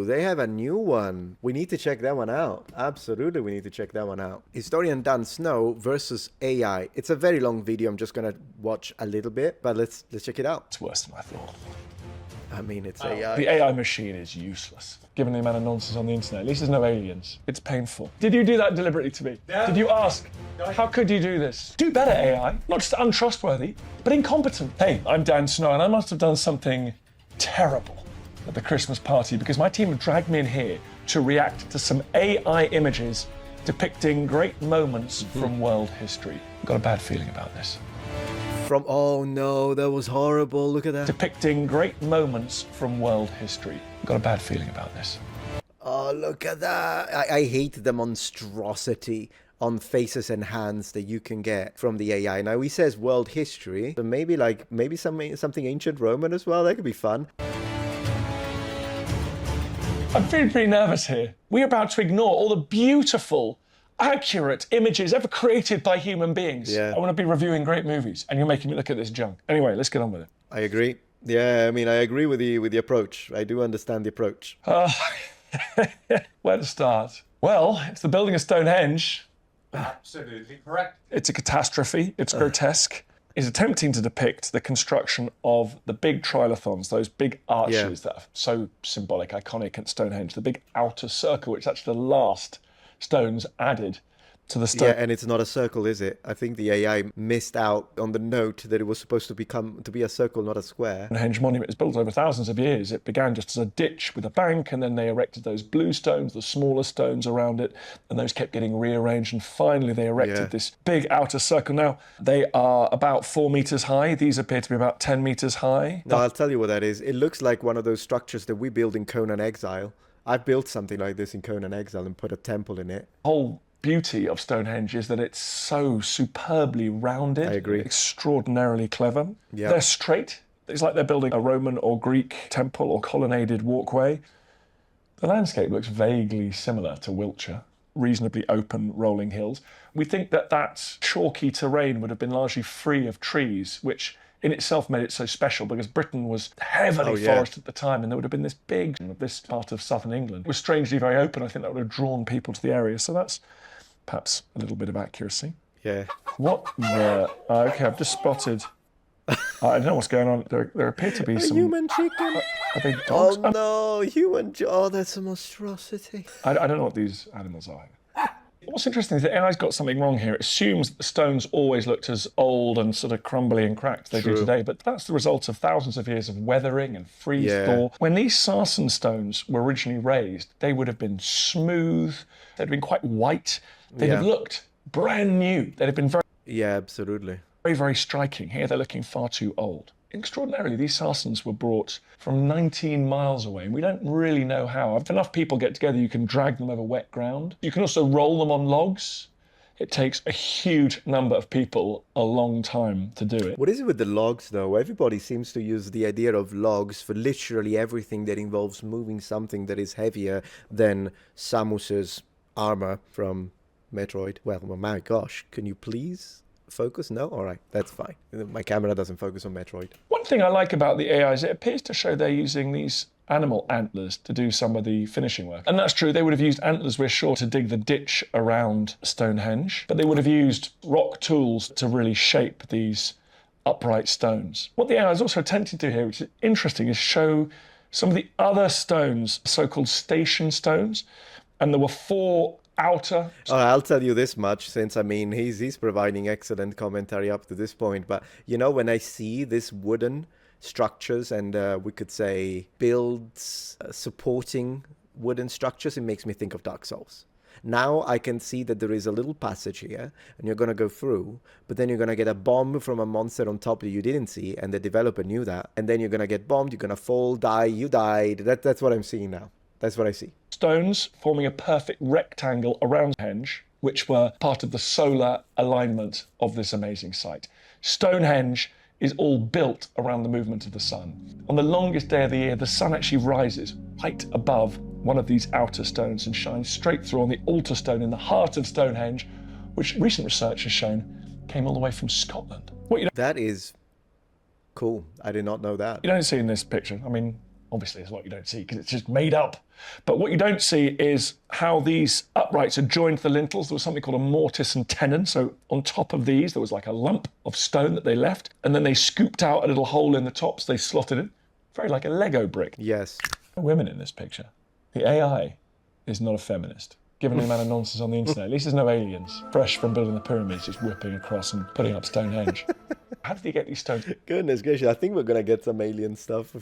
they have a new one. We need to check that one out. Absolutely, we need to check that one out. Historian Dan Snow versus AI. It's a very long video. I'm just gonna watch a little bit, but let's check it out. It's worse than I thought. I mean, it's AI. The AI machine is useless, given the amount of nonsense on the internet. At least there's no aliens. It's painful. Did you do that deliberately to me? Yeah. Did you ask? No. How could you do this? Do better, AI. Not just untrustworthy, but incompetent. Hey, I'm Dan Snow, and I must have done something terrible at the Christmas party because my team have dragged me in here to react to some AI images depicting great moments from world history. I've got a bad feeling about this. Oh no, that was horrible. Look at that. Depicting great moments from world history. I've got a bad feeling about this. Oh, look at that. I hate the monstrosity on faces and hands that you can get from the AI. Now he says world history, so maybe something ancient Roman as well. That could be fun. I'm feeling pretty nervous here. We're about to ignore all the beautiful, accurate images ever created by human beings. Yeah. I want to be reviewing great movies, and you're making me look at this junk. Anyway, let's get on with it. I agree. Yeah, I mean, I agree with the approach. I do understand the approach. Where to start? Well, it's the building of Stonehenge. Absolutely correct. It's a catastrophe. It's grotesque. It's attempting to depict the construction of the big trilithons, those big arches that are so symbolic, iconic at Stonehenge. The big outer circle, which is actually the last stones added to the stone. Yeah, and it's not a circle, is it? I think the AI missed out on the note that it was supposed to be a circle, not a square. Stonehenge monument is built over thousands of years. It began just as a ditch with a bank, and then they erected those blue stones, the smaller stones around it, and those kept getting rearranged, and finally they erected this big outer circle. Now, they are about 4 meters high. These appear to be about 10 meters high. No, I'll tell you what that is. It looks like one of those structures that we build in Conan Exile. I built something like this in Conan Exile and put a temple in it. The whole beauty of Stonehenge is that it's so superbly rounded. I agree. Extraordinarily clever. Yeah. They're straight. It's like they're building a Roman or Greek temple or colonnaded walkway. The landscape looks vaguely similar to Wiltshire, reasonably open, rolling hills. We think that that chalky terrain would have been largely free of trees, which in itself made it so special because Britain was heavily forested at the time, and there would have been this big, this part of southern England. It was strangely very open. I think that would have drawn people to the area. So that's perhaps a little bit of accuracy. Yeah. What the... okay, I've just spotted... I don't know what's going on. There appear to be some... human chicken. Are they dogs? Oh no, oh, that's a monstrosity. I don't know what these animals are. What's interesting is that AI's got something wrong here. It assumes that the stones always looked as old and sort of crumbly and cracked as they do today, but that's the result of thousands of years of weathering and freeze-thaw. When these sarsen stones were originally raised, they would have been smooth, they'd have been quite white, they'd have looked brand new, they'd have been very... Yeah, absolutely. Very, very striking. Here they're looking far too old. Extraordinarily, these sarsens were brought from 19 miles away, and we don't really know how. If enough people get together, you can drag them over wet ground. You can also roll them on logs. It takes a huge number of people a long time to do it. What is it with the logs, though? Everybody seems to use the idea of logs for literally everything that involves moving something that is heavier than Samus's armor from Metroid. Well, oh my gosh, can you please focus? No? All right, that's fine. My camera doesn't focus on Metroid. One thing I like about the AI is it appears to show they're using these animal antlers to do some of the finishing work. And that's true, they would have used antlers, we're sure, to dig the ditch around Stonehenge, but they would have used rock tools to really shape these upright stones. What the AI is also attempting to do here, which is interesting, is show some of the other stones, so-called station stones, and there were 4 outer... Oh, I'll tell you this much, since I mean he's providing excellent commentary up to this point, but you know, when I see this wooden structures and we could say builds supporting wooden structures, it makes me think of Dark Souls. Now I can see that there is a little passage here and you're going to go through, but then you're going to get a bomb from a monster on top that you didn't see, and the developer knew that, and then you're going to get bombed, you're going to fall, die, you died. That's what I'm seeing now. That's what I see. Stones forming a perfect rectangle around Stonehenge, which were part of the solar alignment of this amazing site. Stonehenge is all built around the movement of the sun. On the longest day of the year, the sun actually rises right above one of these outer stones and shines straight through on the altar stone in the heart of Stonehenge, which recent research has shown came all the way from Scotland. That is cool. I did not know that. You don't see in this picture, I mean, Obviously, there's a lot you don't see because it's just made up. But what you don't see is how these uprights are joined to the lintels. There was something called a mortise and tenon. So on top of these, there was like a lump of stone that they left, and then they scooped out a little hole in the tops. They slotted it, very like a Lego brick. Yes. Women in this picture. The AI is not a feminist. Given the amount of nonsense on the internet, at least there's no aliens fresh from building the pyramids, just whipping across and putting up Stonehenge. How did he get these stones? Goodness gracious, I think we're going to get some alien stuff